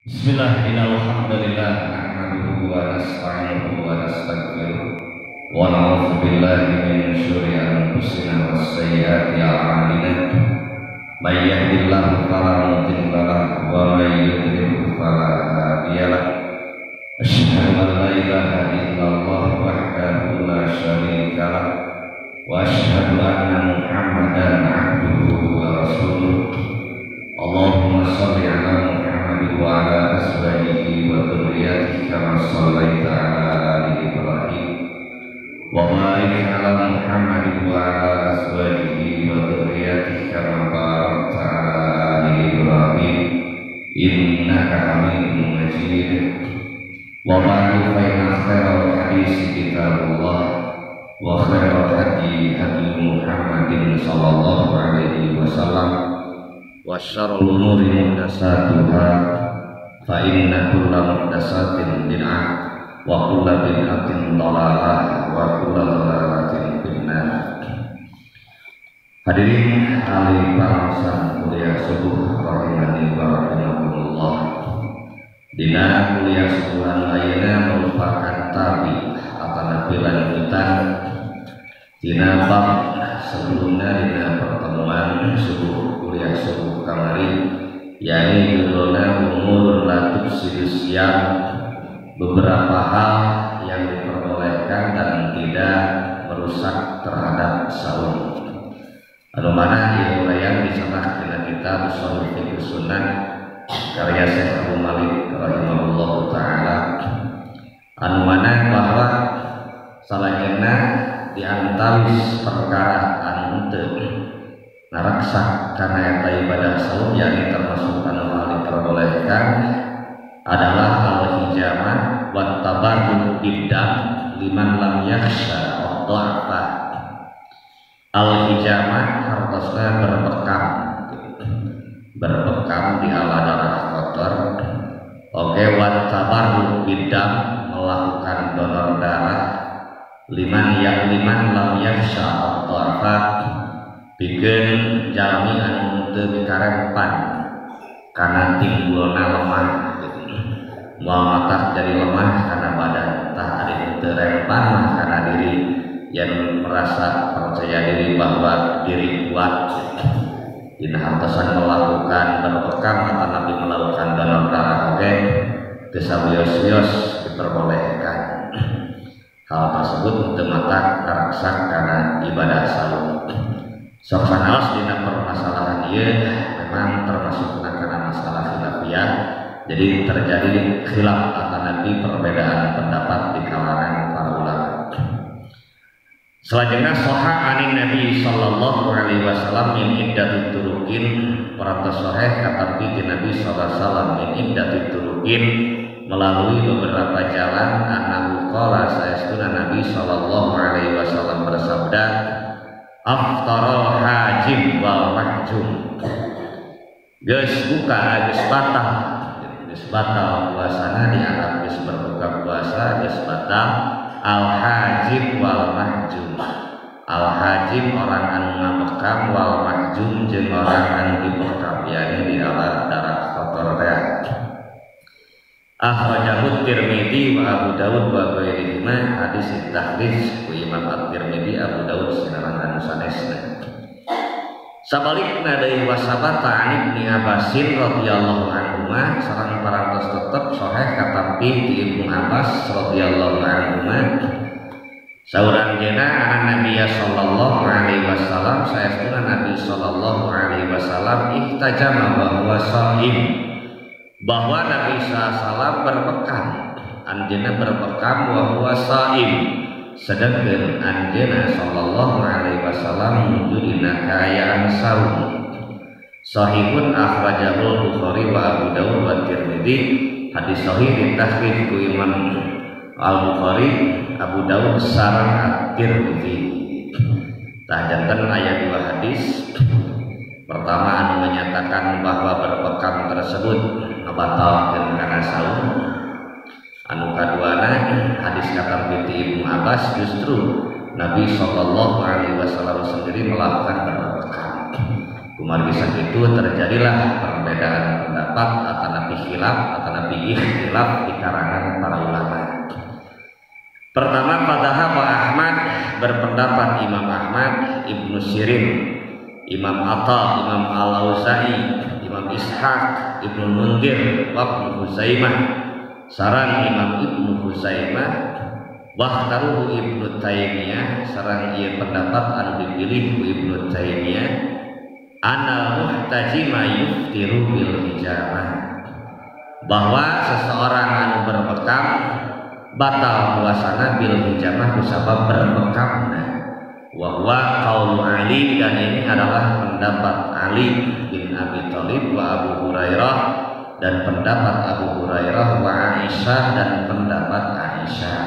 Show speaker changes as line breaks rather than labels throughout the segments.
Bismillah, innalhamdulillah nahmaduhu wa nasta'inuhu wa nastaghfiruh wa na'udzu billahi min syururi anfusina wa sayyiati a'malina. May yahdihillahu fala mudilla lahu wa may yudlil fala hadiya lahu. Asyhadu an la ilaha illallah wahdahu la syarika lahu wa asyhadu anna Muhammadan 'abduhu wa rasuluh. Allahumma shalli 'ala wa ala azwajihi wa dhurriyyatihi kama shallaita ala ali Ibrahim wa barik ala Muhammad wa ala azwajihi wa dhurriyyatihi kama barakta ala ali Ibrahim innaka Hamidum Majid. Wa ba'du fa inna khairal hadits kitabullah wa khairal hadi hadi Muhammadin sallallahu alaihi wasallam wa syarrul umuri muhdatsatuha fa inna kulla muhdatsatin bid'ah wa kulla bid'atin dhalalah wa kulla dhalalatin finnar. Hadirin ahli bangsa kuliah subuh rahimani wa rahimakumullah. Dina kuliah sebulan lainnya merupakan tabi atau lanjutan dina bab sebelumnya dina pertemuan subuh kuliah subuh kamari, yakni judulnya umur latub siang, beberapa hal yang diperbolehkan dan tidak merusak terhadap saum. Anu mana diuraian di sana dengan kitab Sharh Fiqh Sunnah karya Syekh Abu Malik rahimahullahu taala. Anu mana bahwa salajengna di antawis perkara anu teu naraksa karena eta ibadah saum, yakni termasuk anu hal diperbolehkan adalah al-hijamah wa tabarruk biddam liman lam yakhsha ad-dha'fa. Al-hijamah hartosna berbekam di ala darah kotor. Oke, wa tabarruk biddam melakukan donor darah liman lam yakhsha ad-dha'fa bikin jalmi anu teu mikarempan karena timbulna lemah, moal matak jadi lemah karena badan, tah ari teu rempan mah karena diri yang merasa percaya diri bahwa diri kuat. Dina hartosan melakukan berbekam atau nabi melakukan donor darah oge teu sabios-bios diperbolehkan. Hal tersebut teu matak karaksak karena ibadah saum. Sok sanaos dina permasalahan ieu memang termasuk karena masalah khilafiyah. Jadi terjadi khilaf atau nanti perbedaan pendapat di kalangan para ulama. Selanjutnya sahih anin Nabi sallallahu alaihi wasallam min iddatut turukin, parantos sahih katampi ti Nabi sallallahu alaihi wasallam min iddatut turukin melalui beberapa jalan annahu qala saestuna Nabi sallallahu alaihi wasallam bersabda aftarul hajim wal mahjum. Geus buka geus batal puasana dianggap geus berbuka puasa geus batal al hajim wal mahjum. Al hajim orang anu ngabekam wal mahjum jeung orang anu dibekam, yakni di ala darah kotor rea. Akhrajahu Tirmidzi wa Abu Dawud wa ghairihima, hadis tahdits ku Imam At-Tirmidzi, Abu Dawud sinaran anu sanesna. Sabalikna deui wasabata an Ibnu Abbasin radhiyallahu anhu sareng parantos tetep sahih katampi ti Ibnu Abbas radhiyallahu anhu. Sauranjeuna anak Nabi sallallahu alaihi wasallam saestuna Nabi sallallahu alaihi wasallam ihtajama wa huwa shaim, bahwa Nabi SAW berbekam, anjeunna berbekam wa huwa shaim, sedangkan anjeunna sallallahu alaihi wasallam nuju dina kaayaan saum. Sahihun akhrajahul Bukhari wa Abu Dawud wa Tirmidzi, hadis sahih ditahqiq ku Imam Al-Bukhari, Abu Dawud sareng At-Tirmidzi. Tah janten aya dua hadis. Pertama anu menyatakan bahwa berbekam tersebut batalkeun kana saum. Anu kaduana hadis katampi ti Ibnu Abbas justru Nabi sallallahu alaihi wasallam sendiri melakukan berbekam. Kumargi sakitu terjadilah perbedaan pendapat antara nabi khilaf atau nabi ikhtilaf di karangan para ulama. Pertama, padahal Ahmad berpendapat Imam Ahmad, Ibnu Sirin, Imam Atta, Imam Al-Auza'i, Imam Ishaq, Ibnu Mundir, Ibnu Huzaimah, sarang Imam Ibnu Huzaimah, wahtaruhu Ibnu Taimiyah, sarang ieu pendapat anu dipilih ku Ibnu Taimiyah, anal muhtajima yuftiru bil hijamah, bahwa seseorang anu berbekam batal puasana bil hijamah kusabab berbekamna. Wa huwa qaulu Ali, dan ini adalah pendapat Ali bin Abi Thalib wa Abu Hurairah, dan pendapat Abu Hurairah wa Aisyah, dan pendapat Aisyah.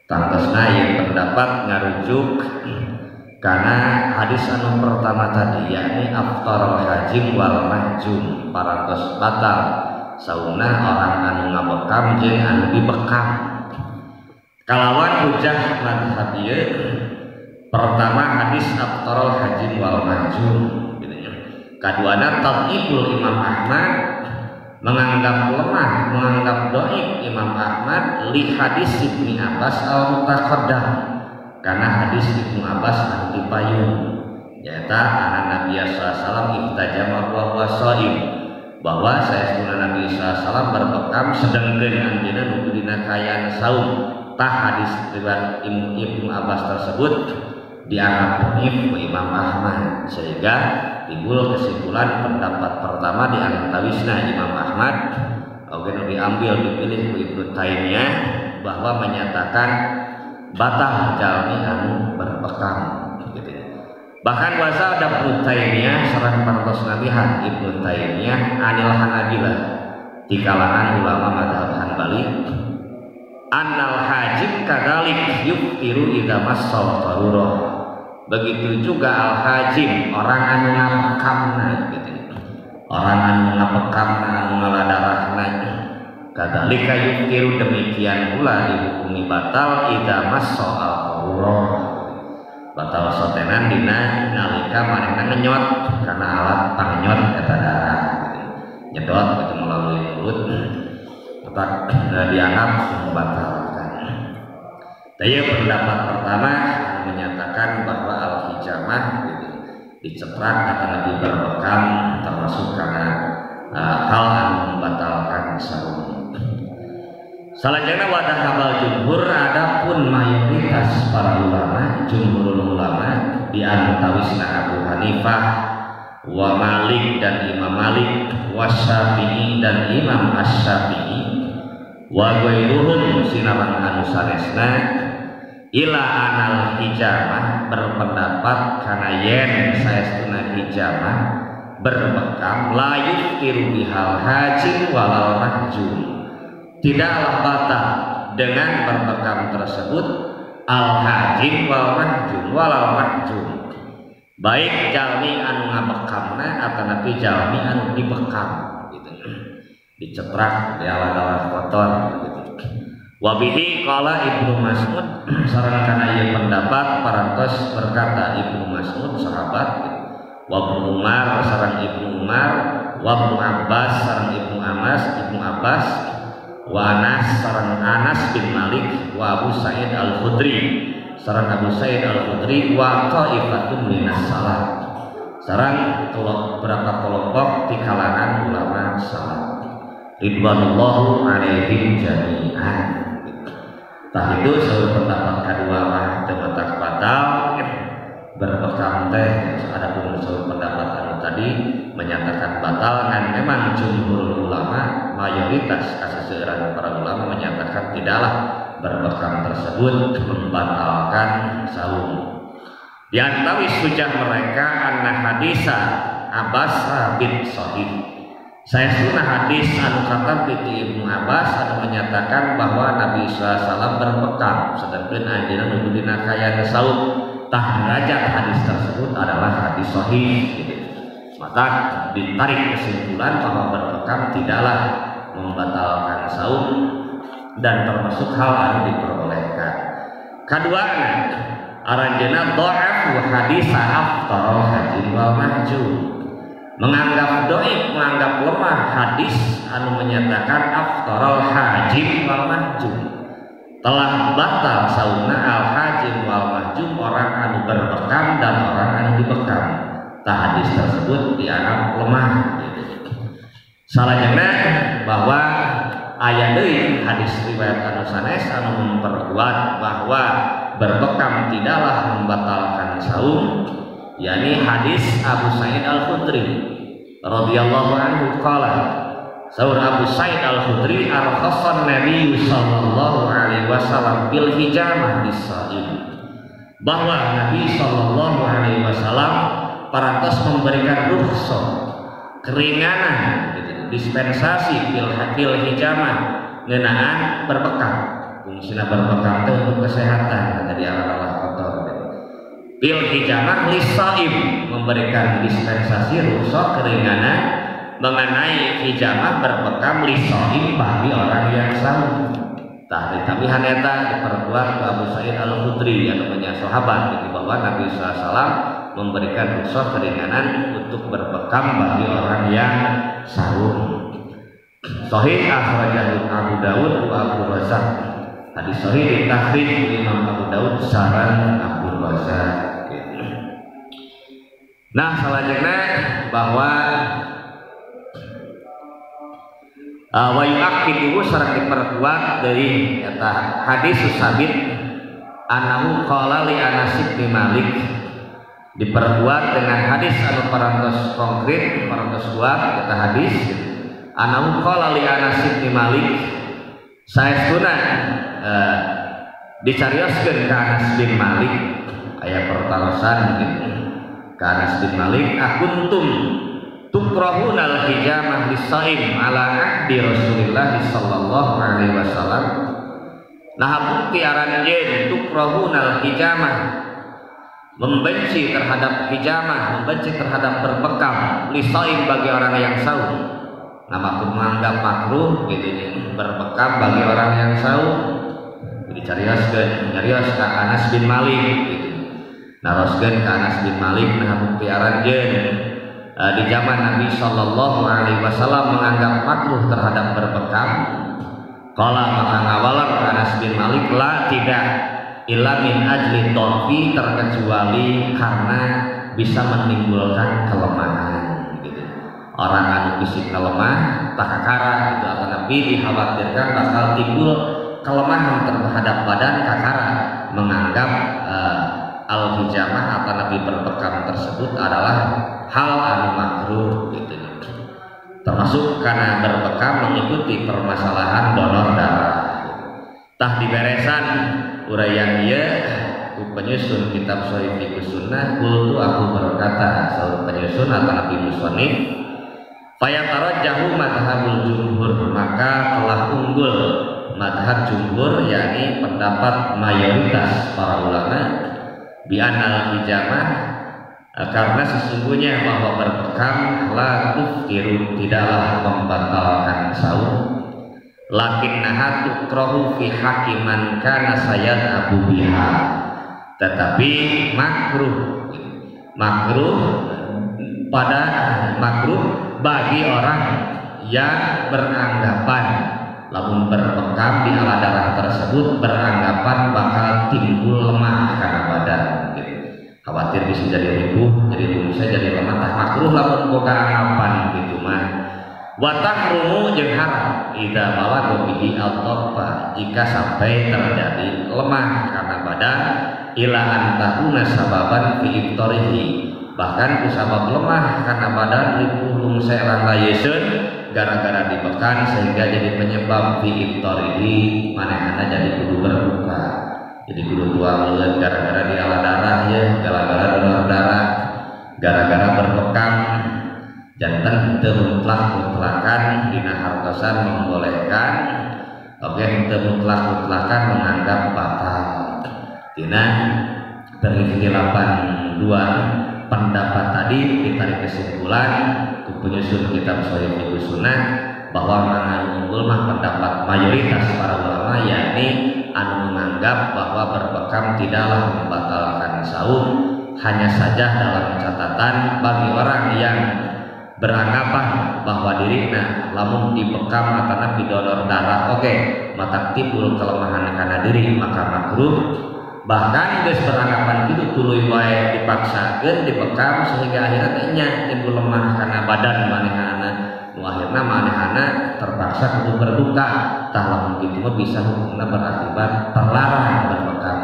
Tangtosna ieu pendapat ngarujuk karena hadis anu pertama tadi, yakni aftarul hajim wal mahjum, parantos batal sauna orang anu ngabekam jeung anu dibekam. Kalawan hujah mazhab ieu, pertama hadis aftarul hajim wal mahjum gitu ya. Kaduana tadhiful Imam Ahmad, menganggap lemah, menganggap dhaif Imam Ahmad li hadis Ibnu Abbas al-mutaqaddam, karena hadis Ibnu Abbas anu dipayung nyaeta anak Nabi sallallahu alaihi wasallam ihtajama wa huwa shaim, bahwa saya sunah Nabi SAW berbekam sedangkan anjeunna nuju dina kayaan saum. Tah hadis riwayat Ibnu Abbas tersebut dianggap dhaif ku Imam Ahmad, sehingga timbul kesimpulan pendapat pertama di antawisna Imam Ahmad oge nu diambil dipilih ku Ibnu Taimiyah, bahwa menyatakan batal jalmi anu berbekam gitu. Bahkan wasa ada Ibnu Taimiyah sareng parantos nabihan Ibnu Taimiyah anil Hanabilah di kalangan ulama mazhab Hanbali, annal hajim kadzalik yuftiru idza massal darurah. Begitu juga al hajim, orang anu ngabekamna gitu. Orang anu ngabekamna anu ngaladarahna, kadzalika yuftiru, demikian pula dihukumi batal idza massal darurah. Batal sotenan dina nalika manehna ngenyot karena alat pangnyot eta darah nyedot itu melalui mulut, tetap dianggap membatalkan. Daya pendapat pertama menyatakan bahwa al-hijamah dicetrak atau lebih berbekam termasuk karena hal yang membatalkan saum. Selanjutnya wadah habal jumhur, adapun mayoritas para ulama, jumhurul ulama di antawisna Abu Hanifah wa Malik dan Imam Malik wa Syafi'i dan Imam Asy-Syafi'i wa ghairuhum sinarang anu sanesna ila anal hijamah, berpendapat kana yen saestuna hijamah berbekam la yuftiru bihal hajim walal mahjum, tidaklah batal dengan berbekam tersebut al-hajim wal mahjum walal mahjum, baik jalmi anu ngabekamna atau napi jalmi anu dibekam gitu, dicetrak di alat-alat kotor gitu. Wabihi qala Ibnu Mas'ud, sareng kana ieu pendapat parantos berkata Ibnu Mas'ud sahabat, wa Ibnu Umar sareng Ibnu Umar, wa Ibnu Abbas sareng Ibnu Abbas, wa Anas sareng Anas bin Malik, wa Abu Sa'id Al-Khudri sareng Abu Sa'id Al-Khudri, wa ta'ifatun minas salaf sareng beberapa kelompok di kalangan ulama salaf ridwanullahu alaihim jami'an. Tah itu selalu pendapat kedua mah tematak batal berbekam teh. Adapun selalu pendapat anu tadi menyatakan batal, dan memang jumhur ulama mayoritas kaseseueuran para ulama menyatakan tidaklah berbekam tersebut membatalkan saum. Di antawis hujah mereka anna hadisa Abbas bin Sahih, saya sunah hadis anu katam ti Ibnu Abbas anu menyatakan bahwa Nabi SAW berbekam sedangkan anjeunna nuju dina kayaan saum. Tah derajat hadis tersebut adalah hadis sahih gitu. Maka ditarik kesimpulan bahwa berbekam tidaklah membatalkan saum dan termasuk hal yang diperbolehkan. Kedua, aranjeunna dha'af wa hadis aftarul hajim wal mahjum.
menganggap dhaif, menganggap lemah hadis anu menyatakan aftaral hajim wal mahjum, telah batal saumna al hajim wal mahjum, orang anu berbekam dan orang anu dibekam. Tah hadis tersebut dianggap lemah gitu. Salajengna bahwa aya deui hadis riwayat anu sanes anu memperkuat bahwa berbekam tidaklah membatalkan saum, yakni hadis Abu Sa'id Al-Khudri radhiyallahu anhu qala, saur Abu Sa'id Al-Khudri ar-khassan Nabi sallallahu alaihi wasallam bil hijamah bis-shaim, bahwa Nabi sallallahu alaihi wasallam parantos memberikan rukhsah, keringanan gitu, dispensasi bil hijamah ngeunaan berbekam. Fungsina berbekam teh untuk kesehatan, kata di ala-ala kotor. Bil hijamah lisaim, memberikan dispensasi rukhsah keringanan mengenai hijamah berbekam lisaim bagi orang yang saum. Tah ditabihan eta diperkuat ke Abu Sa'id Al-Khudri yang namanya sahabat, jadi bahwa Nabi SAW memberikan rukhsah keringanan untuk berbekam bagi orang yang saum. Sahih akhrajahu Abu Dawud wa Abu Razak. Hadis sahih ditakhrij Imam Abu Dawud saran Abu Razak. Nah, selanjutnya bahwa wa yu'akkidu sareng diperkuat dari eta hadis sabit anahu qala li Anas bin Malik, diperkuat dengan hadis anu parantos konkret, parantos kuat eta hadis anahu qala li Anas bin Malik, saestuna dicarioskeun ka Anas bin Malik aya pertarosan gitu ka Anas bin Malik, akuntum tukrahunal hijamah lis-shaim ala ahdi Rasulillah sallallahu alaihi wasallam. Nah bukti aran yen tukrahunal hijamah, membenci terhadap hijamah, membenci terhadap berbekam lis-shaim bagi orang yang saum. Nama pun menganggap makruh gitu berbekam bagi orang yang saum. Jadi carios ka Anas bin Malik gitu. Naroskeun ka Anas bin Malik nah bukti aran yen di zaman Nabi Shallallahu Alaihi Wasallam menganggap makruh terhadap berbekam. Kala maka ngawalar Anas bin Malik la tidak illa min ajli dhorfi, terkecuali karena bisa menimbulkan kelemahan gitu. Orang anu fisik lemah takakara itu atau Nabi dikhawatirkan bakal timbul kelemahan terhadap badan kakara, menganggap al-hijamah atau Nabi berbekam tersebut adalah hal anu makruh gitu. Termasuk karena berbekam mengikuti permasalahan donor darah. Tah diberesan uraian ieu ku penyusun kitab Shahih Fiqh Sunnah, kultu aku berkata saur penyusun atau Nabi musannif, fayatarajjahu madhhabul jumhur, maka telah unggul madhab jumhur yakni pendapat mayoritas para ulama bi anal hijamah, karena sesungguhnya bahwa berbekam la tuftiru, tidaklah membatalkan saum, lakin nahat tukrahu fi hakiman kana sayyid Abu Biha, tetapi makruh bagi orang yang beranggapan lamun berbekam di ala darah tersebut beranggapan bakal timbul lemah karena badan gitu. Khawatir bisa jadi ribuh, jadi bisa jadi lemah, tah makruh lamun boga anggapan gitu mah. Wa tahrumu jeung haram idza balagha bihi al-dhaffa, jika sampai terjadi lemah karena badan, ila antahuna sababan fi iftarihi, bahkan kusabab lemah karena badan ribuh seelang layeseun gara-gara dibekan sehingga jadi penyebab fi iftarihi, manehna jadi kudu berbuka. Jadi kudu tuang leut gara-gara di ala darah ya, gara-gara donor darah, gara-gara berbekam. Janten teu mutlak-mutlakan dina hartosan membolehkan, oke teu mutlak-mutlakan menganggap batal. Dina terikhtilafan dua pendapat tadi ditarik kesimpulan ku penyusun kitab Shahih Fiqh Sunnah bahwa unggul mah pendapat mayoritas para ulama, yakni anu menganggap bahwa berbekam tidaklah membatalkan saum, hanya saja dalam catatan bagi orang yang beranggapan bahwa dirina lamun dibekam atana pidonor darah oke mata timbul kelemahan karena diri maka makruh. Bahkan geus beranggapan kitu tuluy wae dipaksakeun dibekam sehingga akhirnya nya timbul lemah karena badan manehana nu akhirna manehana terpaksa kudu berduka tah lamun kitu mah bisa hukumna berakibat terlarang berbekam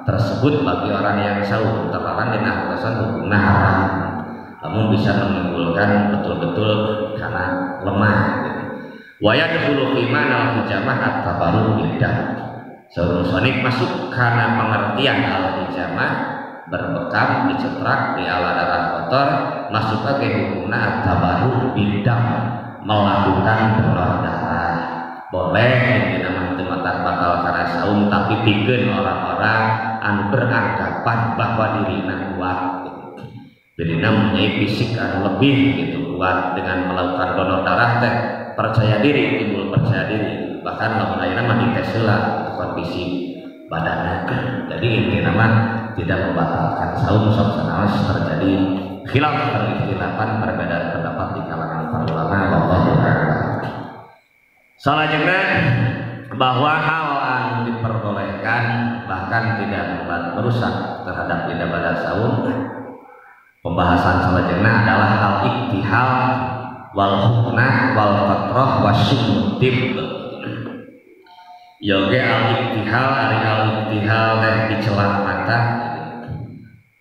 tersebut bagi orang yang saum terlarang dina alasan hukumna haram namun bisa menimbulkan betul-betul karena lemah gitu. Wa yadkhulu fi ma'na al-hijamah at-tabarruk bidah. Seorang sonik masuk karena pengertian al-hijamah berbekam dicetrak di ala darah kotor masuk ke hukumna at-tabarruk bidah melakukan donor darah boleh ini nama tematan batal karena saum tapi pikeun orang-orang anu beranggapan bahwa dirina kuat jadi mempunyai fisik anu lebih gitu kuat dengan melakukan donor darah teh percaya diri timbul percaya diri bahkan lamun ayeuna mah dites heula kondisi badanna jadi inti nama tidak membatalkan saum sanaos terjadi khilaf perikhtilafan perbedaan pendapat di kalangan para ulama wallahu a'lam. Salajengna bahwa hal anu diperbolehkan bahkan tidak merusak terhadap ibadah saum. Pembahasan selanjutnya adalah al-iktihal wal huknah wal fatrah wasyumutib. Yoge al-iktihal ari al-iktihal teh dicelah mata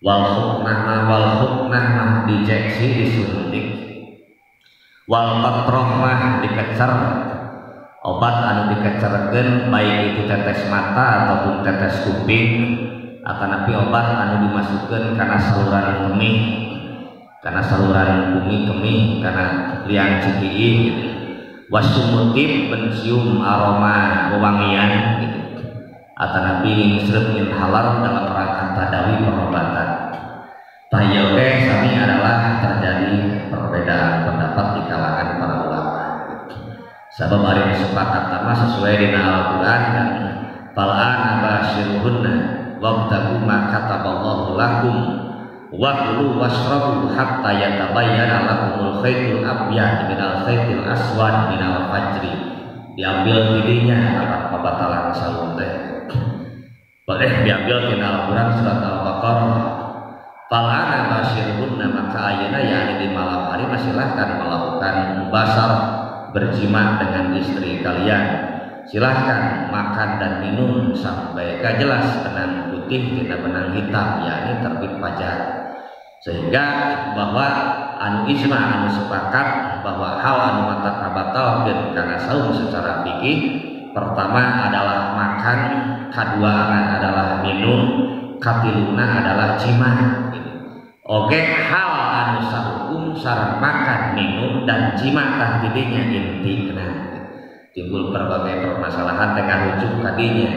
wal huknah mah dijeksi disuntik wal fatrah mah dikecer obat anu dikecerkeun baik itu tetes mata ataupun tetes kuping atanapi obat anu dimasukkeun kana saluran kemih kana saluran kemih kana liang cikiih gitu. Wasumutib bensium aroma wewangian gitu atanapi ngisrep inhalar dalam rangka tadawi pengobatan. Tayoge sami adalah terjadi perbedaan pendapat di kalangan para ulama. Sabab ari sepakat sama sesuai dengan Al-Qur'an dan fal'ana basyiruhunna wabtagu ma kataballahu lakum wa kulu washrabu hatta yatabayyana lakumul khaytul abyad minal khaytil aswad minal fajri. Diambil tidinya akan pembatalan saum teh. Boleh diambil tina Al-Qur'an surat Al-Baqarah. Fal'ana basyiruhunna maka ayeuna yakni di malam hari silahkan melakukan mubasar berjima dengan istri kalian. Silahkan makan dan minum sampai jelas benang putih tidak benang hitam yakni terbit fajar. Sehingga bahwa anu ijma anu sepakat bahwa hal anu mata batal dan karena saum secara fikih pertama adalah makan, kedua adalah minum, katiluna adalah jima. Oke, hal anu sahukum sareng makan, minum dan jima tah didinya intina timbul berbagai permasalahan dengan rujuk tadinya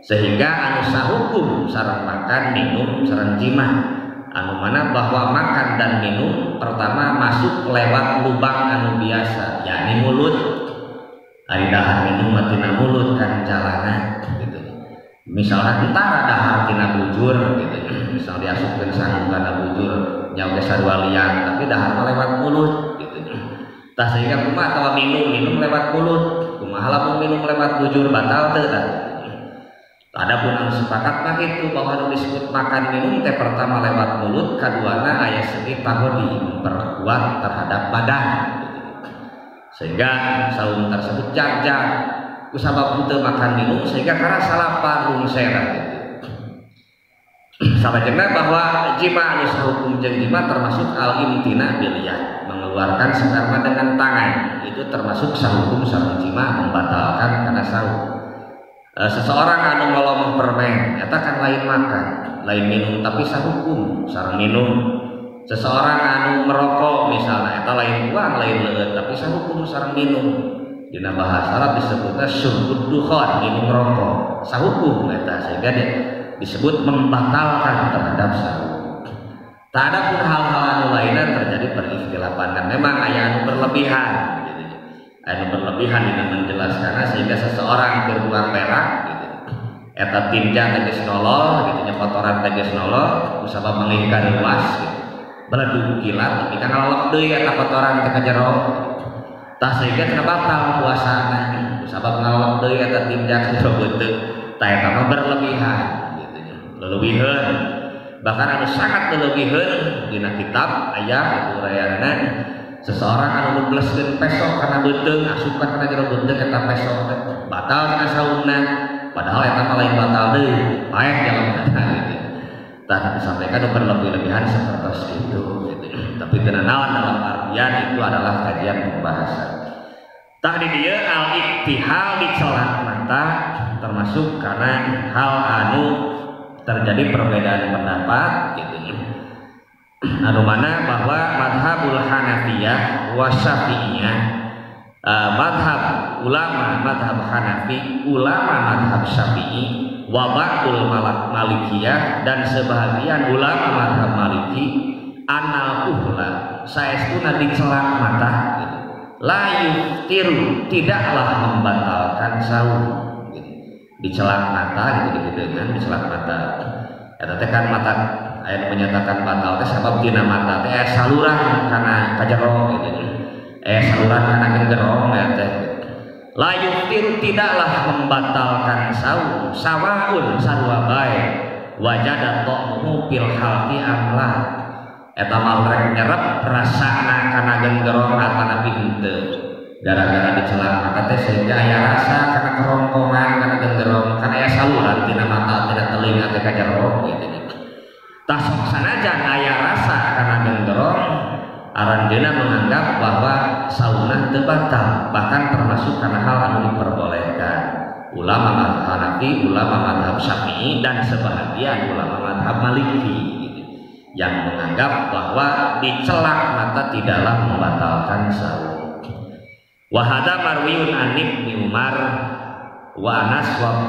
sehingga anu sahukum sareng makan, minum sareng jima anu mana bahwa makan dan minum pertama masuk lewat lubang anu biasa yakni mulut ari dahar minum tina mulut kan jalanan gitu. Misalnya antara dahar tina bujur gitu. Misal diasupkeun sanggung kana bujur nyawa ge sarua liang tapi dahar lewat mulut gitu. Tah sehingga kumaha atawa minum lewat mulut, kumaha lamun minum lewat bujur batal teu tah. Adapun anu sepakat mah kitu bahwa anu disebut makan minum teh pertama lewat mulut, kaduana aya segi tahodi memperkuat terhadap badan. Sehingga saum tersebut jag-jag kusabab teu makan minum sehingga karasa lapar rungsera gitu. Sabajengna bahwa jima anu sahukum jeung jima termasuk al-imtina biliyah, mengeluarkan sperma dengan tangan. Itu termasuk sahukum sareng jima membatalkan karena saum. Seseorang anu ngolong permen eta kan lain makan, lain minum tapi sahukum sareng minum. Seseorang anu merokok misalnya eta lain buang lain leueut tapi sahukum sareng minum. Dina bahasa Arab disebutna syurbud dukhan, minum rokok. Sahukum eta sehingga disebut membatalkan terhadap saum. Tak ada pun hal-hal anu lainnya terjadi perikhtilafan dan memang aya anu berlebihan gitu. Anu berlebihan dengan menjelaskannya sehingga seseorang berbuang berak gitu. Eta tinja teges nolol gitu nya kotoran teges nolol usaba menglihkan luas gitu. beledug kilat tapi kan lalap deui eta kotoran teh ka jero tah sehingga teu batal puasana sabab ngalap deui eta tindak jero beuteug tah eta mah berlebihan gitu nya leuwiheuan bahkan anu sangat leuwiheuan dina kitab aya urayana seseorang anu nubleskeun peso karena beuteung asupan kana jero beuteung eta peso teh batal kana saumna padahal eta mah lain batal deui paeh jalanna gitu tah disampaikan berlebih-lebihan seperti itu gitu. Tapi teu naon dalam artian itu adalah kajian pembahasan tah di dieu al-iktihal dicelak mata termasuk karena hal anu terjadi perbedaan pendapat gitu anu mana bahwa madhabul Hanafiyah wa Syafi'iyah madhab ulama madhab Hanafi ulama madhab Syafi'i wa ba'dul Malikiyah dan sebahagian ulama madhab Maliki anal uhla saestuna dicelak mata gitu. La yuftiru tidaklah membatalkan saum gitu. Dicelak mata gitu dengan dicelak mata eta teh kan mata aya menyatakan batal teh sabab dina mata teh saluran kana kajero gitu saluran kana genderong teh la yuftiru tidaklah membatalkan saum sawaun sarua bae wajada ta'muhu fil halqi amla eta mah rek nyerep rasana kana genderong atanapi henteu gara-gara dicelak mata teh sehingga aya rasa kana kerongkongan kana genderong kana aya saluran dina mata tina telinga teh kajero gitu tah sok sanajan aya rasa kana genderong aranjeunna menganggap bahwa saumna teu batal bahkan termasuk kana hal anu diperbolehkan ulama mazhab Hanafi ulama mazhab Syafi'i dan sebahagian ulama mazhab Maliki gitu, yang menganggap bahwa dicelak mata tidaklah membatalkan saum wa hadza marwiyun an Ibnu Umar wa Anas wa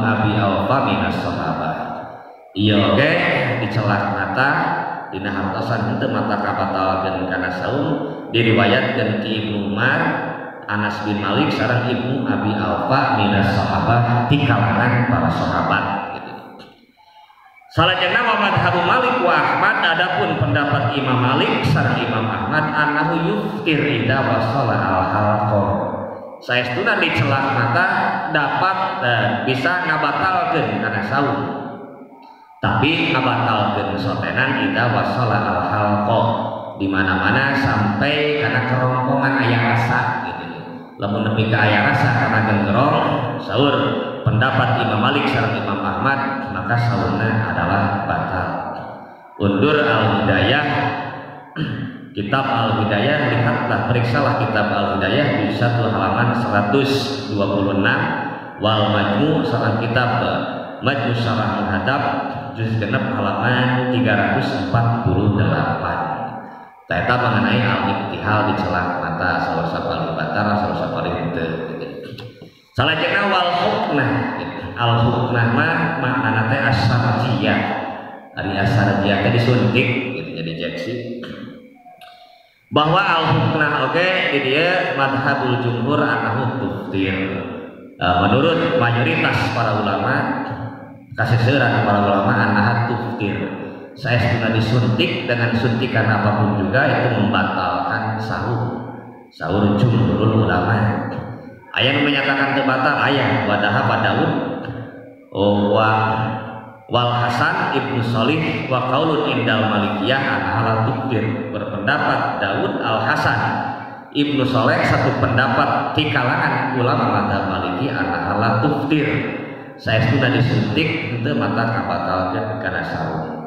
Abi Aufa minas sahabah iya oge dicelak mata dina hartosan henteu mata kabatalkeun kana saum diriwayatkeun ti Ibnu Umar Anas bin Malik sareng Ibnu Abi Aufa minas sahabah ti kalangan para sahabat gitu. Salajengna wa madhabu Malik wa Ahmad adapun pendapat Imam Malik sareng Imam Ahmad annahu yuftir idza wasala al-halqa saestuna dicelak mata dapat bisa ngabatalkeun kana saum tapi ngabatalkeun sotenan idza wasala al-halqa di mana-mana sampai karena kerongkongan aya rasa gitu. Lamun nepi ka aya rasa karena genggerong saur pendapat Imam Malik sareng Imam Ahmad maka saurna adalah batal. Undur Al-Hidayah kitab Al-Hidayah lihatlah periksalah kitab Al-Hidayah di 1 halaman 126 wal majmu sareng kitab Majmu Syarah Muhadzab juz genep halaman 348 eta mengenai al-iktihal dicelak mata salah sapali batara salah sapali henteu salajengna wal huknah al huknah mah maknana teh as-sarjiyah ari as-sarjiyah teh disuntik gitu jadi injeksi bahwa al huknah oge di dieu madhabul jumhur annahu tuftir menurut mayoritas para ulama kaseseuran para ulama annaha tuftir saestuna disuntik dengan suntikan apapun juga itu membatalkan sahur jumhurul ulama aya nu menyatakan teu batal aya wadaha Daud wal Hasan Ibnu Shalih wa qaulun indal Malikiyah anhala tuftir berpendapat Daud al Hasan Ibnu Shalih satu pendapat di kalangan ulama mazhab Maliki anhala tuftir saestuna disuntik henteu mata kabatalkeun kana sahur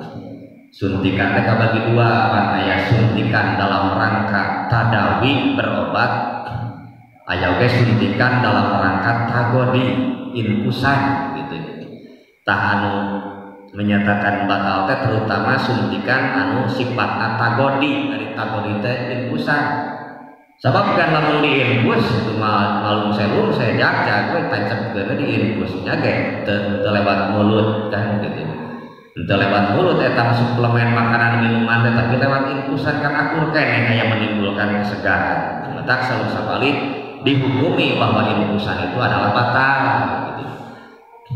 suntikan teh kabagi dua aya suntikan dalam rangka tadawi berobat aya oge suntikan dalam rangka tagodi infusan gitu tah anu menyatakan batal teh terutama suntikan anu sifatna tagodi dari tagodi teh infusan sabab kan lamun diinfus itu malum serum saya jaga gue tancapkeun di infusnya ge teu lewat mulut kan gitu teu lewat mulut eta suplemen makanan minuman tapi lewat infusan kan akur keneh aya menimbulkan kesegaran letak salah sapali dihukumi bahwa infusan itu adalah batal gitu.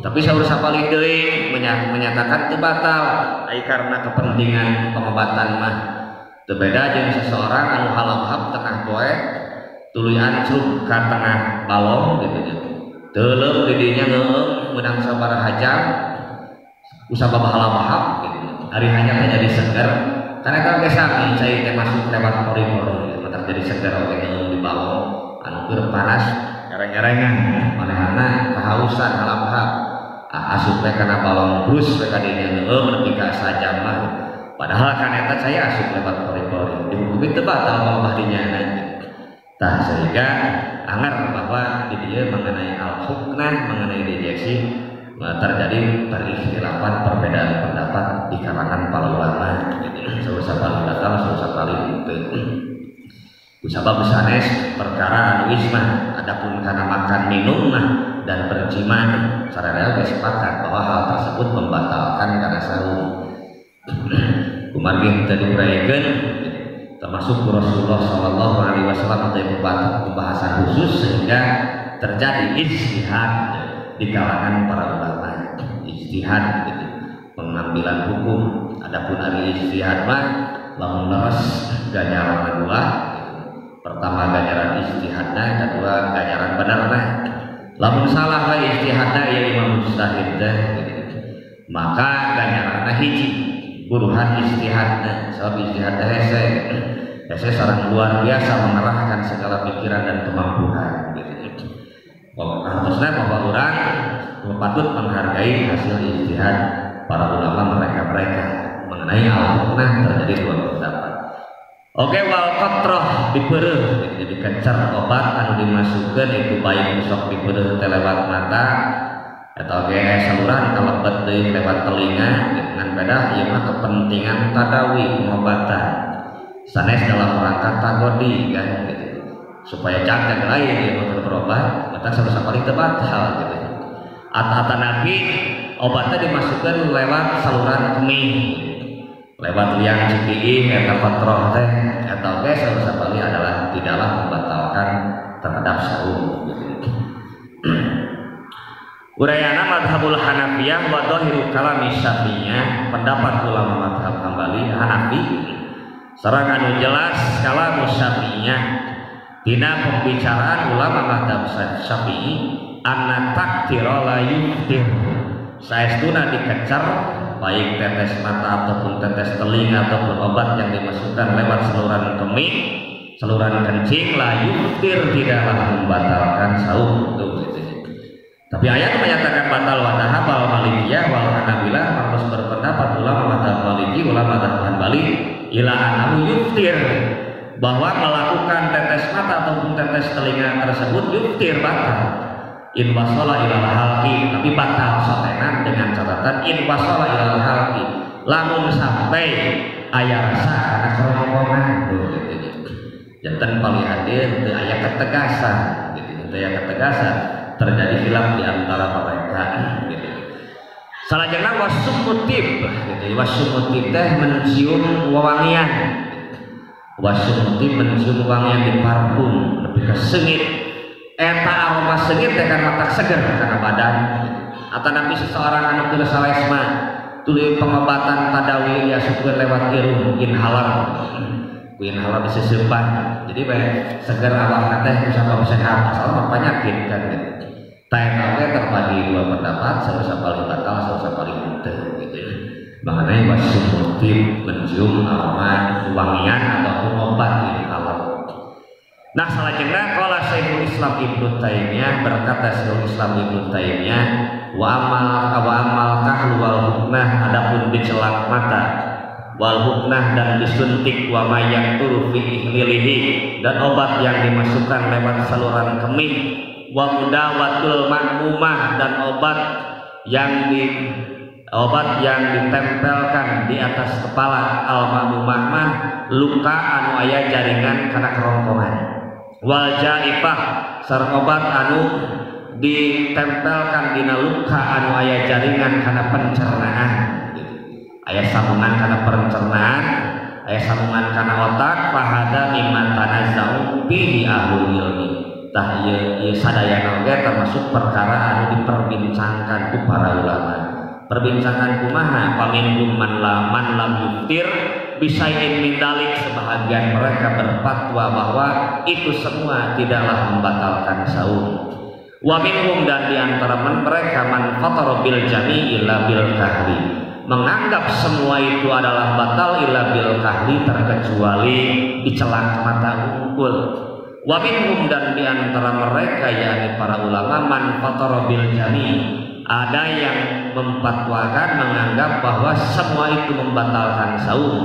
Tapi saur sapali deui menyatakan teu batal ai karena kepentingan pengobatan mah Berbeda jeung seseorang anu halap-hap tengah poe tuluy ancruk ka tengah balong gitu nya. Teuleum di dinya ngeueung meunang sabaraha jam usabab halap-hap gitu. Ari hanya terjadi seger karena eta ge sami cai teh masuk lewat pori-pori mata jadi seger oge ngeueung di balong anu keur panas nyareng-nyarengan manehna kehausan halap-hap asup teh kana balong brus we ka dinya ngeueung nepi ka sajam mah. Padahal kan eta saya asup lewat pori-pori dihukumi teu batal mah dinya tah sehingga anger bahwa di dia mengenai al-huknah mengenai dejeksi terjadi perikhtilafan perbedaan pendapat di kalangan para ulama. Jadi sausapali batal sausapali henteu. Kusabab sanes perkara anu ismah adapun kana makan minum dan berjima sararea geus sepakat bahwa hal tersebut membatalkan kana saum. Kumargi tadi uraykeun termasuk Rasulullah sallallahu alaihi wasallam tadi pembahasan khusus sehingga terjadi ijtihad di kalangan para ulama. Ijtihad gitu, pengambilan hukum. Adapun ari ijtihad mah lamun leres ganjaran dua. Pertama ganjaran ijtihadna, kedua ganjaran benerna. Lamun salah wae ijtihadna ya imam mujtahid teh gitu. Maka ganjaranna hiji buruhan ijtihadna, sebab ijtihadna hese sareng luar biasa mengerahkan segala pikiran dan kemampuan gitu. Harusnya bahwa orang patut menghargai hasil ijtihad para ulama mereka mengenai al-huknah terjadi dua pendapat. Oke, wal qatrah dipeureuh jadi kencer obat anu dimasukkeun itu baik usok dipeureuh teh lewat mata atau ge saluran kalebet deui lewat telinga dengan beda ieu mah kepentingan tadawi pengobatan sanes dalam rangka tagodi kan gitu. Supaya jangan lain yang berobat maka sabari teu batal gitu. Ata Nabi obatnya dimasukkan lewat saluran kemih lewat liang cikiing eta qatrah teh eta oge sabari adalah tidaklah membatalkan terhadap saum gitu. Urayana madhabul Hanafiyah wa dhahiru kalami Syafi'iyah pendapat ulama madhab Hambali Hanafi sareng anu jelas kalam Syafi'iyah dina pembicaraan ulama madhab Syafi'i anna takdira la yuftir saestuna dikecer baik tetes mata ataupun tetes telinga ataupun obat yang dimasukkan lewat saluran kemih saluran kencing la yuftir tidaklah membatalkan saum gitu. Tapi ayat menyatakan batal wa tahabal Malikiyah wal Hanabilah harus berpendapat ulama madhab Maliki ulama madhab Hanbali ila anahu yuftir bahwa melakukan tetes mata ataupun tetes telinga tersebut yuftir batal in wasala ilal halqi tapi batal sotenan dengan catatan in wasala ilal halqi lamun sampai aya rasa kana kerongkongan gitu. Janten palihadir teu aya ketegasan gitu teu aya ketegasan terjadi khilaf di antara mereka gitu. Salajengna wasumutib gitu. Wasumutib teh mencium wewangian. Wasumutib mencium wewangian di parfum lebih ke sengit. Eta aroma sengit teh kan matak seger kana badan. Atau nabi seseorang anu teu salesma tuluy pengobatan tadawi ya syukur lewat irung inhaler. Inhaler diseseupan. Jadi bae seger awakna teh bisa sehat asal penyakit kan gitu. Taekawé terbagi dua pendapat, salah paling batal, salah paling henteu gitu. Mengenai wasumutib mencium aroma wangian ataupun obat yang halal. Nah, salajengna qala Syekhul Islam Ibnu Taimiyah berkata Syekhul Islam Ibnu Taimiyah wa amal kahlu wal huknah adapun dicelak mata wal huknah dan disuntik wa mayang turu fi ihlilihi dan obat yang dimasukkan lewat saluran kemih wa mudawatul makmumah dan obat yang ditempelkan di atas kepala al makmumah mah luka anu aya jaringan kana kerongkongan wal jaifah sareng obat anu ditempelkan dina luka anu aya jaringan kana pencernaan aya sambungan kana pencernaan aya sambungan kana otak fahada mimman tanazza'u bihi ahlul ilmi tah ieu sadayana oge termasuk perkara anu diperbincangkan ku para ulama. Perbincangan kumaha paminhum man lam yuftir bisain min dalik, sebahagian mereka berfatwa bahwa itu semua tidaklah membatalkan saum. Wa minhum, dan diantara mereka man fatara bil jami' illa bil kahli, menganggap semua itu adalah batal illa bil kahli, terkecuali dicelak mata unggul. Wa minhum, dan diantara mereka yakni para ulama man fatara bil jami', ada yang memfatwakan menganggap bahwa semua itu membatalkan saum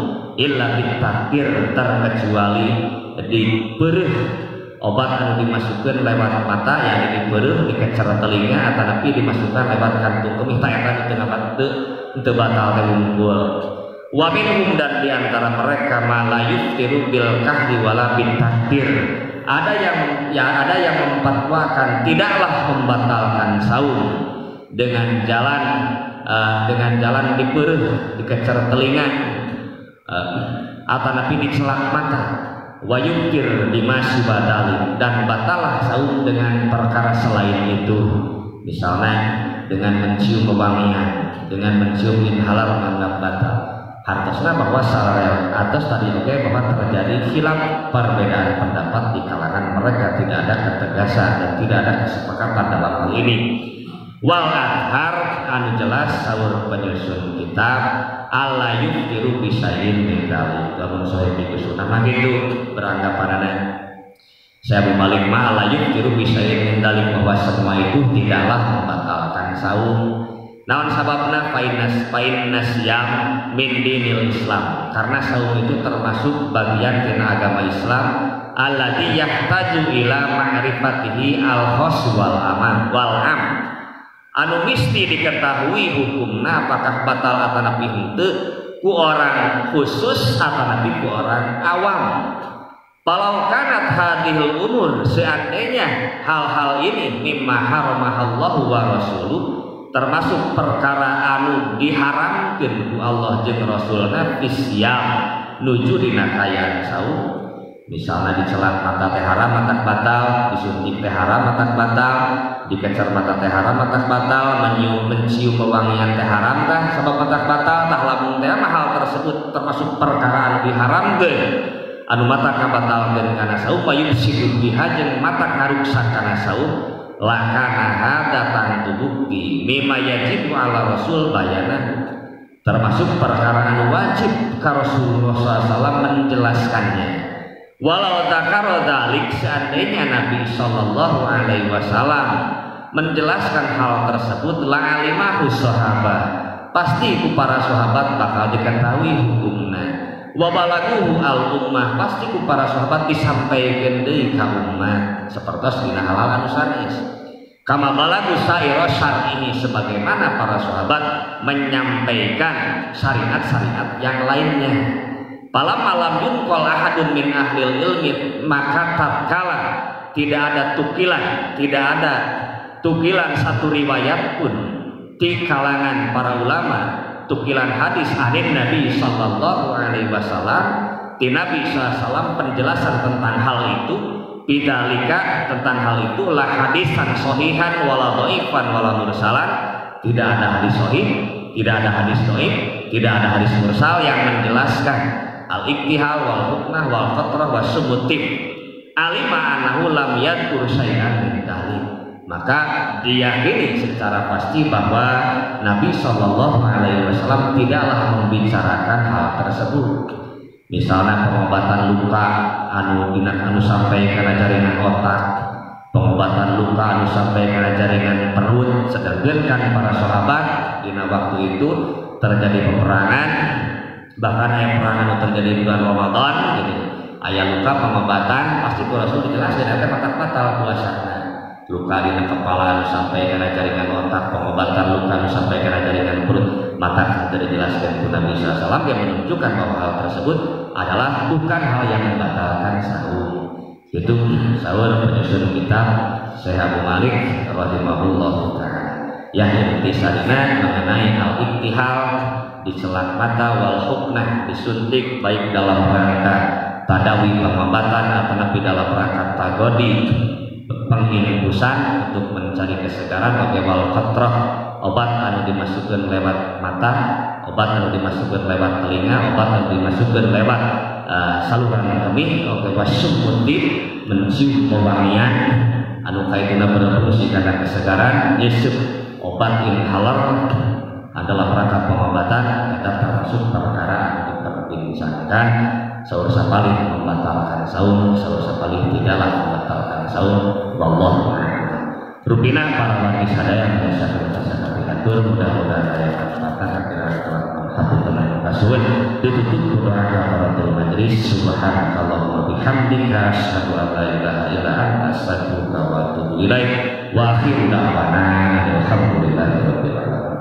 illa bitakdir, terkecuali dibeureum obat anu dimasukkan lewat mata, yang dibeureum dikecer telinga atau tapi dimasukkan lewat kantung kemih, tak eta teu ngabat teu batal teh unggul. Wa minhum, dan diantara mereka ma la yuftiru bil kahli wala bitakdir, ada yang memfatwakan tidaklah membatalkan saum dengan jalan dibeureum dikecer telinga atau tapi dicelak mata. Wa yukir dimasi badali, dan batalah saum dengan perkara selain itu, misalnya dengan mencium wewangian, dengan mencium inhalar menganggap batal. Hartosna bahwa secara atas tadi bahwa terjadi khilaf, perbedaan pendapat di kalangan mereka, tidak ada ketegasan dan tidak ada kesepakatan dalam hal ini. Wal adhar, anu jelas saur penyusun kitab alla yuftiru bisain min dzalik. Lamun sahih di sunnah mah gitu beranggapanana saya Abu Malik ma alla yuftiru bisain min dzalik, bahwa semua itu tidaklah membatalkan saum. Naon sababna? Fainas yam min dinil Islam, karena saum itu termasuk bagian tina agama Islam, alladzi yahtaju ila ma'rifatihi al-khas wal am, anu misti diketahui hukumna apakah batal atau nabi henteu ku orang khusus atau nabi ku orang awam. Falau kanat hadhil umur, seandainya hal-hal ini mimma haramahallahu wa rasuluh, termasuk perkara anu diharamkeun ku Allah jeung Rasulna fisyam nuju dina kayaan saum. Misalnya dicelak mata teh haram matak batal, disuntik teh haram matak batal, dikecer mata teh haram matak batal, mencium wewangian teh haram tah sabab matak batal, tah lamun teh hal tersebut termasuk perkara anu diharamkeun anu matak kabatalkeun kana saum, payufsidun biha jeung matak ngaruksak kana saum, lakana hadatan tubukti mimma yajibu ala rasul bayana, termasuk perkara anu wajib ka Rasulullah SAW menjelaskannya. Walau takaro dalik, seandainya Nabi Sallallahu Alaihi Wasallam menjelaskan hal tersebut, la alimahu sahabat, pasti ku para sahabat bakal diketahui hukumna. Wa balaguhu al ummah, pasti ku para sahabat disampaikan deui ka umat sapertos dina halal anu sanes. Kama balagu saira syar'ihi, sebagaimana para sahabat menyampaikan syariat-syariat yang lainnya. Palam malam yunqal ahadun min ahlil ilmi, maka tatkala tidak ada tukilan satu riwayat pun di kalangan para ulama, tukilan hadis anin Nabi Sallallahu Alaihi Wasallam, di Nabi SAW penjelasan tentang hal itu, bidzalika, tentang hal itu, la hadisan sahihan wala dhaifan wala mursalan, tidak ada hadis sahih, tidak ada hadis dhaif, tidak ada hadis mursal yang menjelaskan al-iktihal wal huknah wal fatrah wa sumutif alima anahu lam yadkur syai'an min dzalik, maka diyakini secara pasti bahwa Nabi Sallallahu Alaihi Wasallam tidaklah membicarakan hal tersebut. Misalnya pengobatan luka anu sampai karena jaringan otak, pengobatan luka anu sampai karena jaringan perut, sedangkan para sahabat dina waktu itu terjadi peperangan, bahkan ayat perang anu terjadi di bulan Ramadan gitu. Ayat luka pengobatan pasti ku Rasul dijelaskan ada batal puasana. Luka di kepala anu sampai karena jaringan otak, pengobatan luka anu sampai karena jaringan perut, maka sudah dijelaskan ku Nabi SAW yang menunjukkan bahwa hal tersebut adalah bukan hal yang membatalkan saum. Itu saur penyusun kitab Syekh Abu Malik rahimahullahu taala. Yang intisalna mengenai al-iktihal, dicelak mata, wal huknah, disuntik baik dalam rangka tadawi pengobatan atau nabi dalam rangka tagodi penginfusan untuk mencari kesegaran, pakai wal fatrah, obat anu dimasukkan lewat mata, obat anu dimasukkeun lewat telinga, obat anu dimasukkeun lewat saluran kemih, oke wasumuddin mencium pewangian anu kaituna berfungsi kana kesegaran. Yusuf obat inhaler adalah perangkat pengobatan, kita termasuk perkara yang diperbincangkan. Saur sapalih membatalkan saum, saur sapalih tidaklah membatalkan saum. Wallahu a'lam. Rupina para wali sadaya yang bisa diatur, mudah-mudahan aya manfaatna akhirah kelak hapunten kasuhun. Ditutup doa kafaratul majlis. Subhanakallahumma bihamdika asyhadu an la ilaha illa anta astaghfiruka wa atubu ilaik. Wa akhiru da'wana alhamdulillahi rabbil alamin.